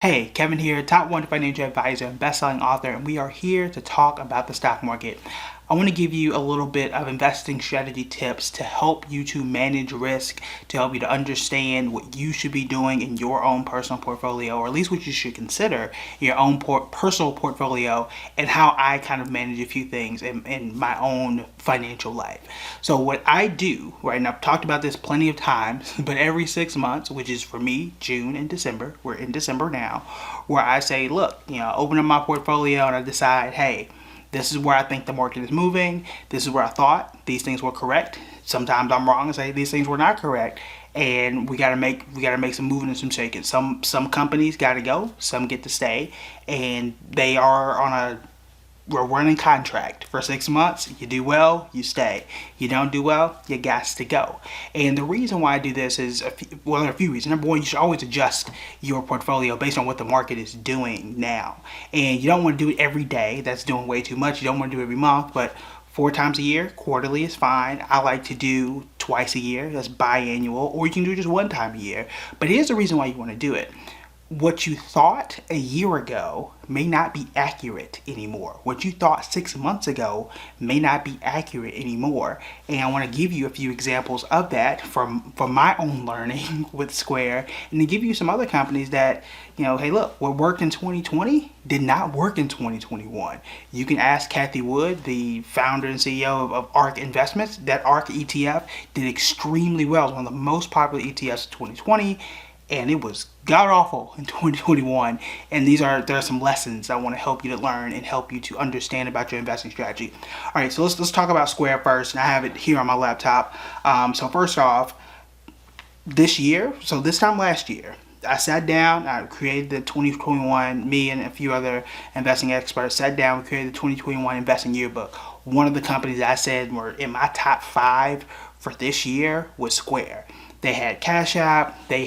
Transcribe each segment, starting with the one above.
Hey, Kevin here, top one financial advisor and best-selling author, and we are here to talk about the stock market. I want to give you a little bit of investing strategy tips to help you to manage risk, to help you to understand what you should be doing in your own personal portfolio, or at least what you should consider your own personal portfolio, and how I kind of manage a few things in my own financial life. So what I do, right, and I've talked about this plenty of times, but every 6 months, which is for me, June and December, we're in December now, where I say, look, open up my portfolio and I decide, hey, this is where I think the market is moving. This is where I thought these things were correct. Sometimes I'm wrong and say these things were not correct. And we gotta make some moving and some shaking. Some companies gotta go, some get to stay, and they are on a we're running contract for 6 months. You do well, you stay. You don't do well, you got to go. And the reason why I do this is, there are a few reasons. Number one, you should always adjust your portfolio based on what the market is doing now. And you don't want to do it every day. That's doing way too much. You don't want to do it every month, but 4 times a year, quarterly is fine. I like to do twice a year. That's biannual, or you can do just 1 time a year. But here's the reason why you want to do it. What you thought a year ago may not be accurate anymore. What you thought 6 months ago may not be accurate anymore. And I want to give you a few examples of that from my own learning with Square, and to give you some other companies that, hey, look, what worked in 2020 did not work in 2021. You can ask Kathy Wood, the founder and CEO of ARK Investments. That ARK ETF did extremely well. It was one of the most popular ETFs of 2020, and it was god awful in 2021. And there are some lessons I want to help you to learn and help you to understand about your investing strategy. All right, so let's talk about Square first, and I have it here on my laptop. So first off, this time last year, I sat down, I created the 2021, me and a few other investing experts sat down, we created the 2021 investing yearbook. One of the companies I said were in my top 5 for this year was Square. They had Cash App, they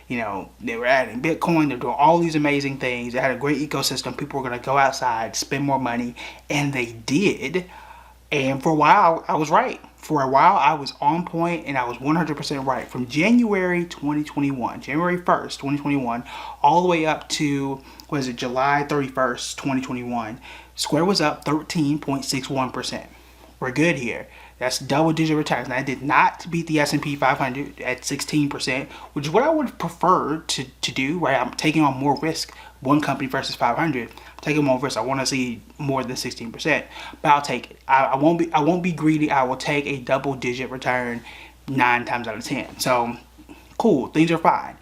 were adding Bitcoin, they're doing all these amazing things. They had a great ecosystem. People were going to go outside, spend more money, and they did. And for a while, I was right. For a while, I was on point and I was 100% right. From January 2021, January 1st, 2021, all the way up to, July 31st, 2021, Square was up 13.61%. We're good here. That's double-digit returns. Now, I did not beat the S&P 500 at 16%, which is what I would have preferred to do, right? I'm taking on more risk, one company versus 500. I'm taking more risk. I want to see more than 16%, but I'll take it. I won't be greedy. I will take a double-digit return 9 times out of 10. So, cool. Things are fine.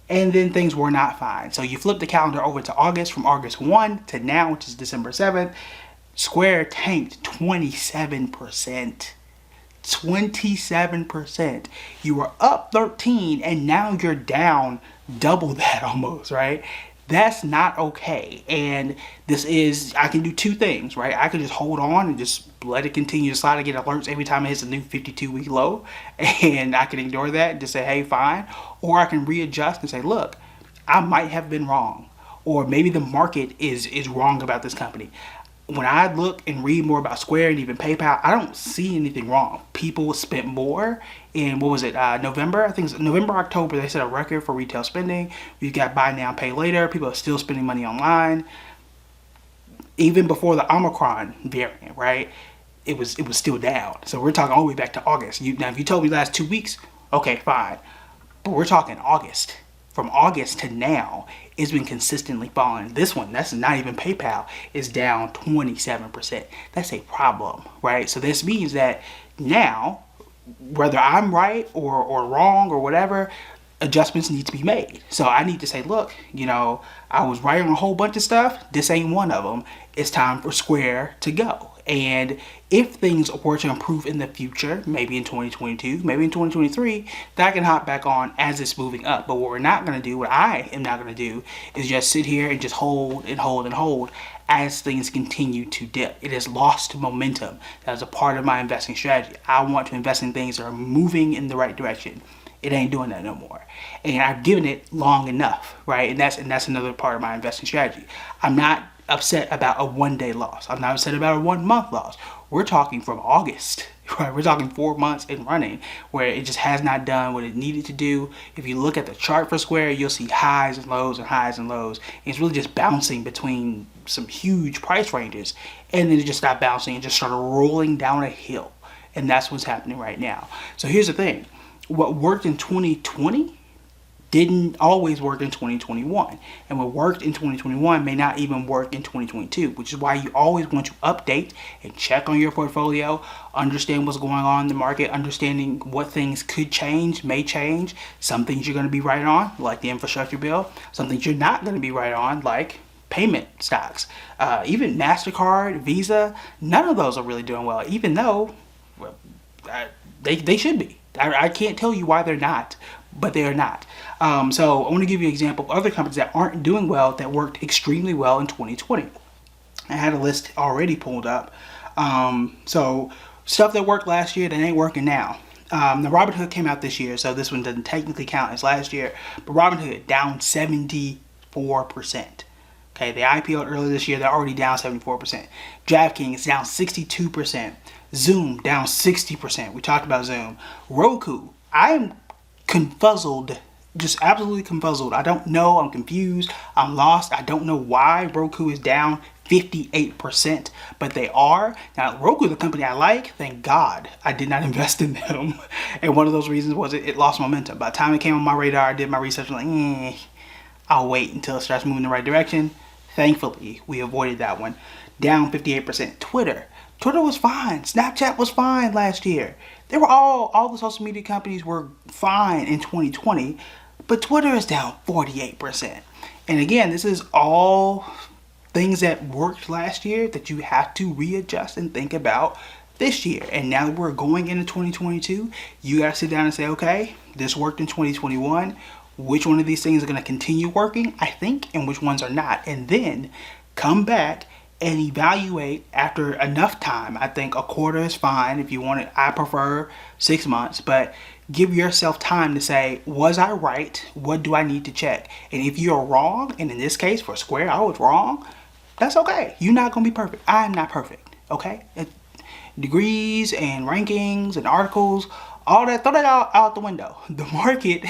And then things were not fine. So you flip the calendar over to August, from August 1 to now, which is December 7th. Square tanked 27%. 27%. You were up 13 and now you're down double that almost, right? That's not okay. And I can do two things, right? I can just hold on and just let it continue to slide. I get alerts every time it hits a new 52-week low, and I can ignore that and just say, hey, fine. Or I can readjust and say, look, I might have been wrong. Or maybe the market is wrong about this company. When I look and read more about Square and even PayPal, I don't see anything wrong. People spent more in, November? I think it's November, October. They set a record for retail spending. We've got buy now, pay later. People are still spending money online. Even before the Omicron variant, right? It was still down. So we're talking all the way back to August. Now, if you told me last 2 weeks, okay, fine. But we're talking August. From August to now, it's been consistently falling. This one, that's not even PayPal, is down 27%. That's a problem, right? So this means that now, whether I'm right or wrong or whatever, adjustments need to be made. So I need to say, look, I was right on a whole bunch of stuff. This ain't one of them. It's time for Square to go. And if things were to improve in the future, maybe in 2022, maybe in 2023, that can hop back on as it's moving up. But what we're not going to do, what I am not going to do, is just sit here and just hold and hold and hold as things continue to dip. It has lost momentum. That is a part of my investing strategy. I want to invest in things that are moving in the right direction. It ain't doing that no more. And I've given it long enough, right? And that's another part of my investing strategy. I'm not upset about a 1 day loss. I'm not upset about a 1 month loss. We're talking from August, right? We're talking 4 months in running where it just has not done what it needed to do. If you look at the chart for Square, you'll see highs and lows and highs and lows. It's really just bouncing between some huge price ranges, and then it just stopped bouncing and just started rolling down a hill. And that's what's happening right now. So here's the thing. What worked in 2020 didn't always work in 2021, and what worked in 2021 may not even work in 2022, which is why you always want to update and check on your portfolio, understand what's going on in the market, understanding what things could change, may change. Some things you're going to be right on, like the infrastructure bill. Some things you're not going to be right on, like payment stocks. Even MasterCard, Visa, none of those are really doing well, even though they should be. I can't tell you why they're not, but they are not. So I want to give you an example of other companies that aren't doing well that worked extremely well in 2020. I had a list already pulled up. So stuff that worked last year that ain't working now. The Robinhood came out this year, so this one doesn't technically count as last year. But Robinhood down 74%. Okay, they IPO'd earlier this year. They're already down 74%. DraftKings down 62%. Zoom down 60%. We talked about Zoom. Roku, I am confuzzled, just absolutely confuzzled. I don't know. I'm confused. I'm lost. I don't know why Roku is down 58%, but they are. Now, Roku is a company I like. Thank God I did not invest in them. And one of those reasons was it lost momentum. By the time it came on my radar, I did my research. I'm like, I'll wait until it starts moving in the right direction. Thankfully, we avoided that one. Down 58%. Twitter was fine. Snapchat was fine last year. They were all the social media companies were fine in 2020, but Twitter is down 48%. And again, this is all things that worked last year that you have to readjust and think about this year. And now that we're going into 2022, you got to sit down and say, okay, this worked in 2021. Which one of these things are going to continue working, I think, and which ones are not. And then come back and evaluate after enough time. I think a quarter is fine if you want it. I prefer 6 months, but give yourself time to say, was I right? What do I need to check? And if you're wrong, and in this case for Square, I was wrong, that's okay. You're not going to be perfect. I'm not perfect, okay? Degrees and rankings and articles, all that, throw that out the window. The market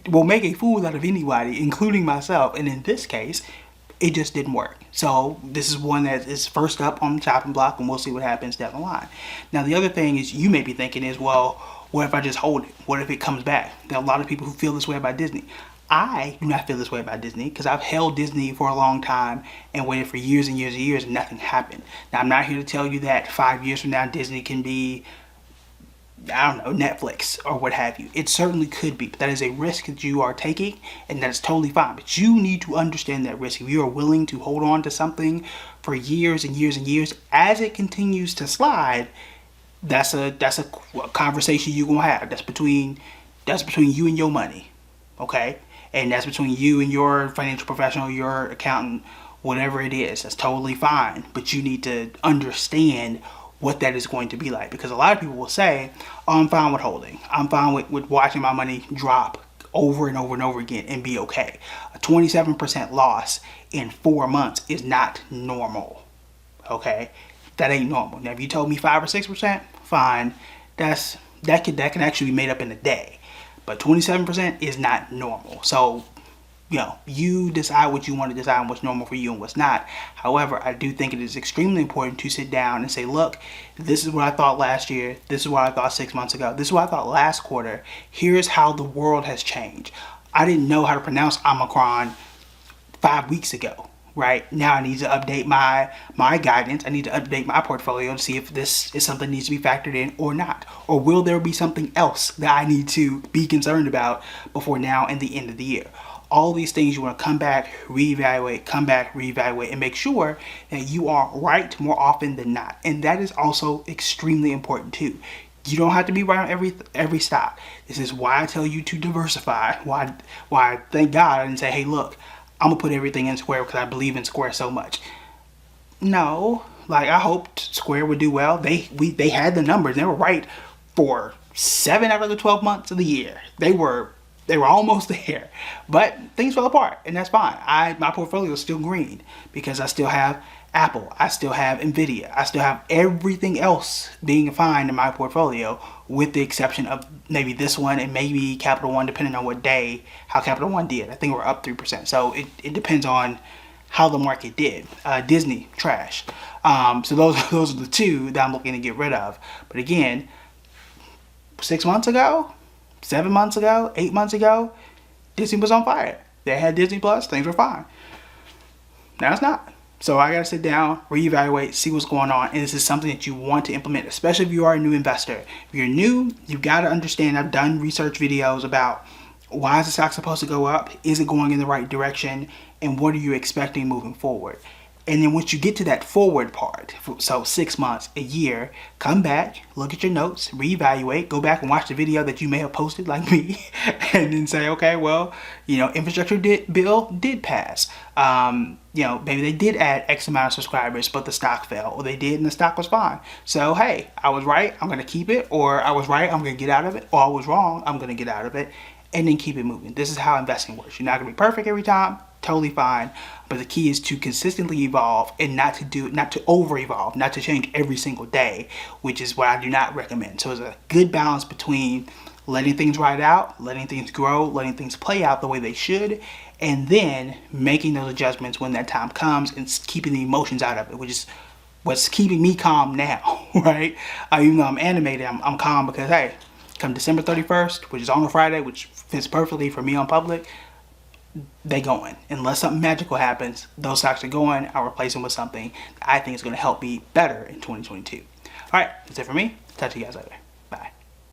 will make a fool out of anybody, including myself. And in this case, it just didn't work. So this is one that is first up on the chopping block, and we'll see what happens down the line. Now, the other thing is you may be thinking is, well, what if I just hold it? What if it comes back? There are a lot of people who feel this way about Disney. I do not feel this way about Disney because I've held Disney for a long time and waited for years and years and years and nothing happened. Now, I'm not here to tell you that 5 years from now Disney can be, I don't know, Netflix or what have you. It certainly could be, but that is a risk that you are taking, and that's totally fine. But you need to understand that risk. If you are willing to hold on to something for years and years and years, as it continues to slide, that's a conversation you're gonna have. That's between you and your money, okay? And that's between you and your financial professional, your accountant, whatever it is. That's totally fine. But you need to understand what that is going to be like, because a lot of people will say, oh, I'm fine with holding. I'm fine with watching my money drop over and over and over again and be okay. A 27% loss in 4 months is not normal, okay? That ain't normal. Now, if you told me 5 or 6%, fine. That can actually be made up in a day. But 27% is not normal. So, you decide what you want to decide and what's normal for you and what's not. However, I do think it is extremely important to sit down and say, look, this is what I thought last year. This is what I thought 6 months ago. This is what I thought last quarter. Here's how the world has changed. I didn't know how to pronounce Omicron 5 weeks ago. Right now, I need to update my guidance. I need to update my portfolio to see if this is something that needs to be factored in or not. Or will there be something else that I need to be concerned about before now and the end of the year? All these things you want to come back, reevaluate, and make sure that you are right more often than not. And that is also extremely important too. You don't have to be right on every stock. This is why I tell you to diversify. Why thank God I didn't say, hey, look, I'm gonna put everything in Square because I believe in Square so much. No, like I hoped Square would do well. They had the numbers. They were right for 7 out of the 12 months of the year. They were They were almost there, but things fell apart, and that's fine. My portfolio is still green because I still have Apple, I still have Nvidia, I still have everything else being fine in my portfolio, with the exception of maybe this one and maybe Capital One, depending on what day, how Capital One did. I think we're up 3%. So it depends on how the market did. Disney, trash. So those are the two that I'm looking to get rid of. But again, 6 months ago, 7 months ago, 8 months ago, Disney was on fire. They had Disney Plus, things were fine. Now it's not. So I gotta sit down, reevaluate, see what's going on, and this is something that you want to implement, especially if you are a new investor. If you're new, you've got to understand, I've done research videos about why is the stock supposed to go up, is it going in the right direction, and what are you expecting moving forward. And then once you get to that forward part, so 6 months, a year, come back, look at your notes, reevaluate, go back and watch the video that you may have posted like me, and then say, okay, well, infrastructure bill did pass. Maybe they did add X amount of subscribers, but the stock fell, or they did and the stock was fine. So, hey, I was right, I'm going to keep it, or I was right, I'm going to get out of it, or I was wrong, I'm going to get out of it, and then keep it moving. This is how investing works. You're not going to be perfect every time. Totally fine, but the key is to consistently evolve and not to over evolve, not to change every single day, which is what I do not recommend. So it's a good balance between letting things ride out, letting things grow, letting things play out the way they should, and then making those adjustments when that time comes and keeping the emotions out of it, which is what's keeping me calm now, right? Even though I'm animated, I'm calm because, hey, come December 31st, which is on a Friday, which fits perfectly for me on public, they going. Unless something magical happens, those stocks are going. I'll replace them with something I think is going to help me better in 2022. All right, that's it for me. Talk to you guys later.